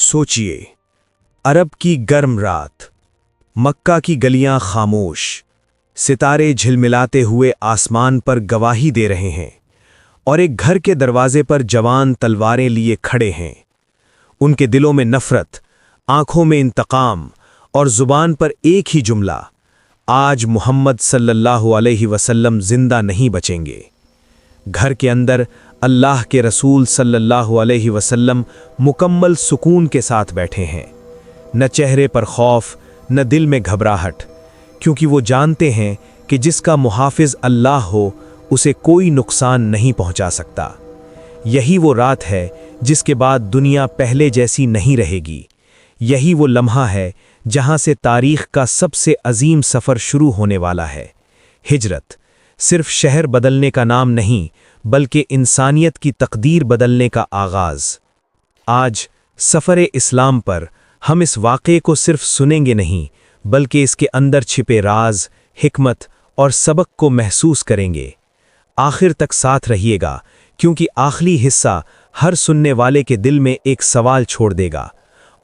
सोचिए, अरब की गर्म रात, मक्का की गलियां खामोश, सितारे झिलमिलाते हुए आसमान पर गवाही दे रहे हैं और एक घर के दरवाजे पर जवान तलवारें लिए खड़े हैं। उनके दिलों में नफरत, आंखों में इंतकाम और जुबान पर एक ही जुमला, आज मोहम्मद सल्लल्लाहु अलैहि वसल्लम जिंदा नहीं बचेंगे। घर के अंदर अल्लाह के रसूल सल्लल्लाहु अलैहि वसल्लम मुकम्मल सुकून के साथ बैठे हैं, न चेहरे पर खौफ न दिल में घबराहट, क्योंकि वो जानते हैं कि जिसका मुहाफिज अल्लाह हो उसे कोई नुकसान नहीं पहुंचा सकता। यही वो रात है जिसके बाद दुनिया पहले जैसी नहीं रहेगी। यही वो लम्हा है जहां से तारीख का सबसे अजीम सफ़र शुरू होने वाला है। हिजरत सिर्फ शहर बदलने का नाम नहीं, बल्कि इंसानियत की तकदीर बदलने का आगाज़। आज सफ़र इस्लाम पर हम इस वाक़े को सिर्फ सुनेंगे नहीं, बल्कि इसके अंदर छिपे राज, हिकमत और सबक को महसूस करेंगे। आखिर तक साथ रहिएगा, क्योंकि आखिरी हिस्सा हर सुनने वाले के दिल में एक सवाल छोड़ देगा।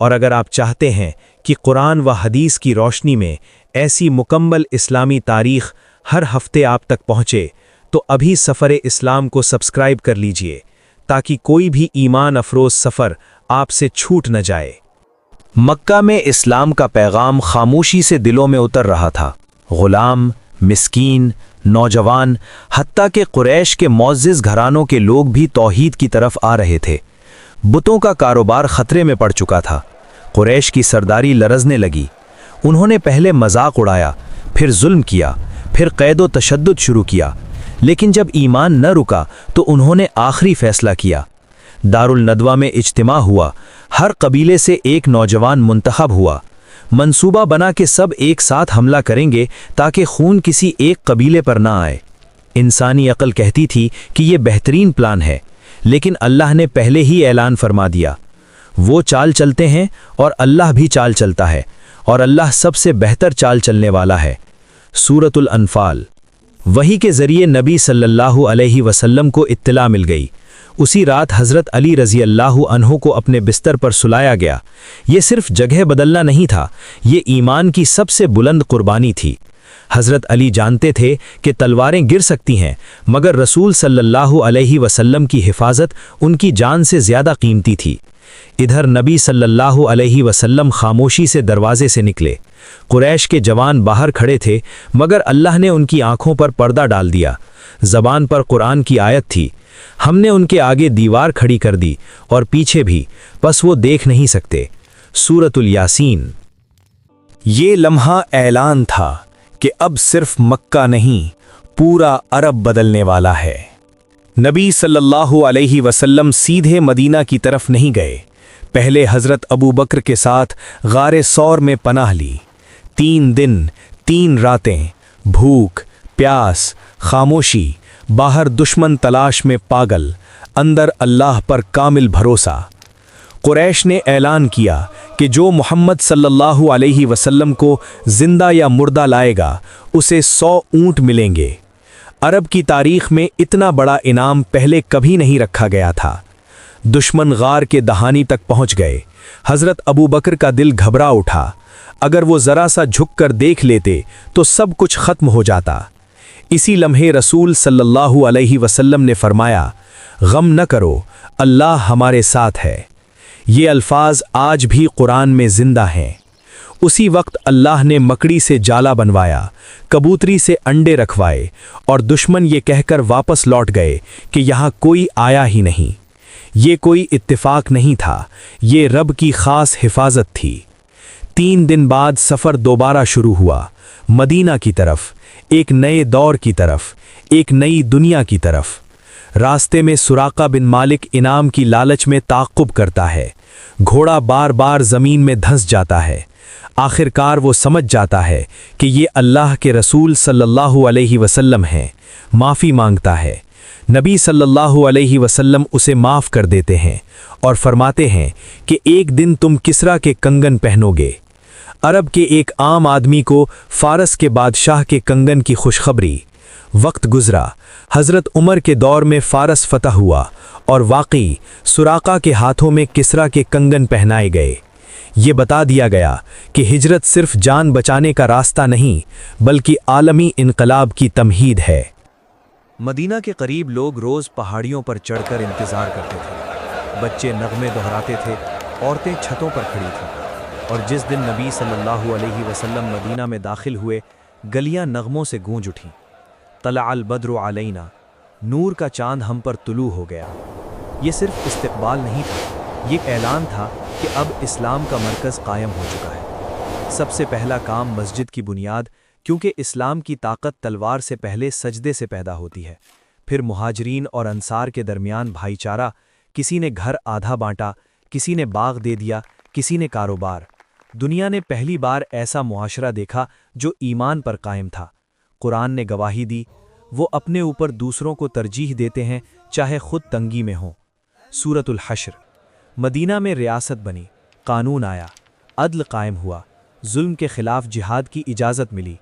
और अगर आप चाहते हैं कि कुरान व हदीस की रोशनी में ऐसी मुकम्मल इस्लामी तारीख़ हर हफ्ते आप तक पहुँचे, तो अभी सफ़र इस्लाम को सब्सक्राइब कर लीजिए, ताकि कोई भी ईमान अफरोज़ सफ़र आपसे छूट न जाए। मक्का में इस्लाम का पैगाम खामोशी से दिलों में उतर रहा था। ग़ुलाम, मिस्कीन, नौजवान, हत्ता के कुरैश के मुअज़्ज़िज़ घरानों के लोग भी तौहीद की तरफ आ रहे थे। बुतों का कारोबार खतरे में पड़ चुका था। कुरैश की सरदारी लरज़ने लगी। उन्होंने पहले मजाक उड़ाया, फिर जुल्म किया, फिर क़ैद व तशद्दुद शुरू किया। लेकिन जब ईमान न रुका तो उन्होंने आखिरी फैसला किया। दारुल नदवा में इज्तिमा हुआ। हर कबीले से एक नौजवान मुंतखब हुआ। मंसूबा बना कि सब एक साथ हमला करेंगे ताकि खून किसी एक कबीले पर ना आए। इंसानी अक्ल कहती थी कि यह बेहतरीन प्लान है, लेकिन अल्लाह ने पहले ही ऐलान फरमा दिया, वो चाल चलते हैं और अल्लाह भी चाल चलता है, और अल्लाह सबसे बेहतर चाल चलने वाला है। सूरतुल अनफाल। वही के ज़रिए नबी सल्लल्लाहु अलैहि वसल्लम को इत्तला मिल गई। उसी रात हज़रत अली रज़ी अल्लाहु अन्हु को अपने बिस्तर पर सुलाया गया। ये सिर्फ जगह बदलना नहीं था, ये ईमान की सबसे बुलंद कुर्बानी थी। हज़रत अली जानते थे कि तलवारें गिर सकती हैं, मगर रसूल सल्लल्लाहु अलैहि वसल्लम की हिफाजत उनकी जान से ज़्यादा कीमती थी। इधर नबी सल्लल्लाहु अलैहि वसल्लम खामोशी से दरवाजे से निकले। कुरैश के जवान बाहर खड़े थे, मगर अल्लाह ने उनकी आंखों पर पर्दा डाल दिया। ज़बान पर कुरान की आयत थी, हमने उनके आगे दीवार खड़ी कर दी और पीछे भी, बस वो देख नहीं सकते। सूरतुल यासीन। ये लम्हा ऐलान था कि अब सिर्फ मक्का नहीं, पूरा अरब बदलने वाला है। नबी सल्लल्लाहु अलैहि वसल्लम सीधे मदीना की तरफ नहीं गए। पहले हज़रत अबू बकर के साथ गारे सौर में पनाह ली। 3 दिन 3 रातें, भूख, प्यास, खामोशी, बाहर दुश्मन तलाश में पागल, अंदर अल्लाह पर कामिल भरोसा। कुरैश ने ऐलान किया कि जो मोहम्मद सल्लल्लाहु अलैहि वसल्लम को जिंदा या मुर्दा लाएगा, उसे 100 ऊंट मिलेंगे। अरब की तारीख में इतना बड़ा इनाम पहले कभी नहीं रखा गया था। दुश्मन गार के दहानी तक पहुंच गए। हज़रत अबू बकर का दिल घबरा उठा। अगर वो ज़रा सा झुक कर देख लेते तो सब कुछ ख़त्म हो जाता। इसी लम्हे रसूल सल्लल्लाहु अलैहि वसल्लम ने फरमाया, गम न करो, अल्लाह हमारे साथ है। ये अल्फाज आज भी कुरान में ज़िंदा हैं। उसी वक्त अल्लाह ने मकड़ी से जाला बनवाया, कबूतरी से अंडे रखवाए, और दुश्मन ये कहकर वापस लौट गए कि यहाँ कोई आया ही नहीं। ये कोई इत्तिफाक नहीं था, ये रब की ख़ास हिफाजत थी। 3 दिन बाद सफ़र दोबारा शुरू हुआ, मदीना की तरफ, एक नए दौर की तरफ, एक नई दुनिया की तरफ। रास्ते में सुराका बिन मालिक इनाम की लालच में ताक़ुब करता है। घोड़ा बार बार ज़मीन में धंस जाता है। आखिरकार वो समझ जाता है कि ये अल्लाह के रसूल सल्लल्लाहु अलैहि वसल्लम हैं। माफ़ी मांगता है। नबी सल्लल्लाहु अलैहि वसल्लम उसे माफ़ कर देते हैं और फरमाते हैं कि एक दिन तुम किसरा के कंगन पहनोगे। अरब के एक आम आदमी को फ़ारस के बादशाह के कंगन की खुशखबरी, وقت گزرا، حضرت عمر کے دور میں فارس فتح ہوا اور واقعی سراقہ کے ہاتھوں میں کسرا کے کنگن پہنائے گئے۔ یہ بتا دیا گیا کہ ہجرت صرف جان بچانے کا راستہ نہیں بلکہ عالمی انقلاب کی تمہید ہے۔ مدینہ کے قریب لوگ روز پہاڑیوں پر چڑھ کر انتظار کرتے تھے، بچے نغمے دہراتے تھے، عورتیں چھتوں پر کھڑی تھیں، اور جس دن نبی صلی اللہ علیہ وسلم مدینہ میں داخل ہوئے گلیاں نغموں سے گونج اٹھیں۔ طلع البدر علینا، نور کا چاند ہم پر طلوع ہو گیا۔ یہ صرف استقبال نہیں تھا، یہ اعلان تھا کہ اب اسلام کا مرکز قائم ہو چکا ہے۔ سب سے پہلا کام مسجد کی بنیاد، کیونکہ اسلام کی طاقت تلوار سے پہلے سجدے سے پیدا ہوتی ہے۔ پھر مہاجرین اور انصار کے درمیان بھائی چارہ، کسی نے گھر آدھا بانٹا، کسی نے باغ دے دیا، کسی نے کاروبار۔ دنیا نے پہلی بار ایسا معاشرہ دیکھا جو ایمان پر قائم تھا۔ قرآن نے گواہی دی، وہ اپنے اوپر دوسروں کو ترجیح دیتے ہیں چاہے خود تنگی میں ہوں۔ سورۃ الحشر۔ مدینہ میں ریاست بنی، قانون آیا، عدل قائم ہوا، ظلم کے خلاف جہاد کی اجازت ملی،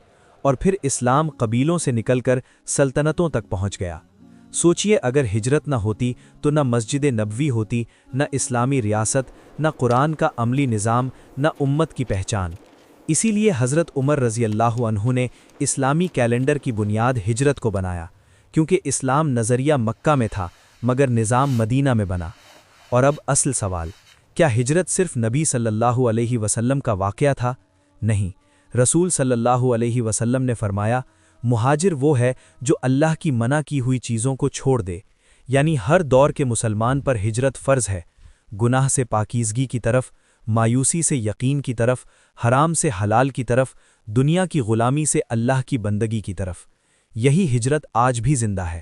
اور پھر اسلام قبیلوں سے نکل کر سلطنتوں تک پہنچ گیا۔ سوچئے اگر ہجرت نہ ہوتی تو نہ مسجد نبوی ہوتی، نہ اسلامی ریاست، نہ قرآن کا عملی نظام، نہ امت کی پہچان۔ اسی لیے حضرت عمر رضی اللہ عنہ نے اسلامی کیلنڈر کی بنیاد ہجرت کو بنایا، کیونکہ اسلام نظریہ مکہ میں تھا مگر نظام مدینہ میں بنا۔ اور اب اصل سوال، کیا ہجرت صرف نبی صلی اللہ علیہ وسلم کا واقعہ تھا؟ نہیں، رسول صلی اللہ علیہ وسلم نے فرمایا، مہاجر وہ ہے جو اللہ کی منع کی ہوئی چیزوں کو چھوڑ دے، یعنی ہر دور کے مسلمان پر ہجرت فرض ہے، گناہ سے پاکیزگی کی طرف، مایوسی سے یقین کی طرف، حرام سے حلال کی طرف، دنیا کی غلامی سے اللہ کی بندگی کی طرف۔ یہی ہجرت آج بھی زندہ ہے۔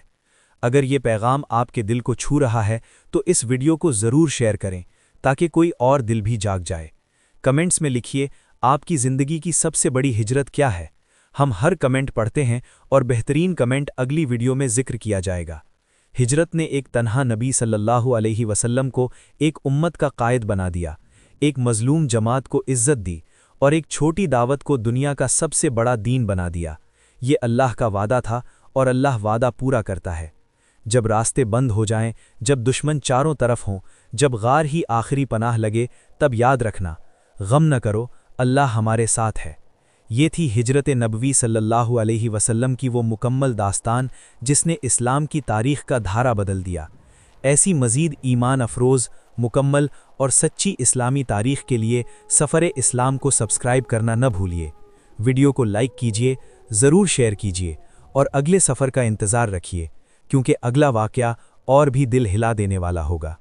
اگر یہ پیغام آپ کے دل کو چھو رہا ہے تو اس ویڈیو کو ضرور شیئر کریں تاکہ کوئی اور دل بھی جاگ جائے۔ کمنٹس میں لکھیے آپ کی زندگی کی سب سے بڑی ہجرت کیا ہے؟ ہم ہر کمنٹ پڑھتے ہیں اور بہترین کمنٹ اگلی ویڈیو میں ذکر کیا جائے گا۔ ہجرت نے ایک تنہا نبی صلی اللہ علیہ وسلم کو ایک امت کا قائد بنا دیا، ایک مظلوم جماعت کو عزت دی، اور ایک چھوٹی دعوت کو دنیا کا سب سے بڑا دین بنا دیا۔ یہ اللہ کا وعدہ تھا اور اللہ وعدہ پورا کرتا ہے۔ جب راستے بند ہو جائیں، جب دشمن چاروں طرف ہوں، جب غار ہی آخری پناہ لگے، تب یاد رکھنا، غم نہ کرو، اللہ ہمارے ساتھ ہے۔ یہ تھی ہجرت نبوی صلی اللہ علیہ وسلم کی وہ مکمل داستان جس نے اسلام کی تاریخ کا دھارا بدل دیا۔ ایسی مزید ایمان افروز، مکمل اور سچی اسلامی تاریخ کے لیے سفر اسلام کو سبسکرائب کرنا نہ بھولیے۔ ویڈیو کو لائک کیجئے، ضرور شیئر کیجئے، اور اگلے سفر کا انتظار رکھیے، کیونکہ اگلا واقعہ اور بھی دل ہلا دینے والا ہوگا۔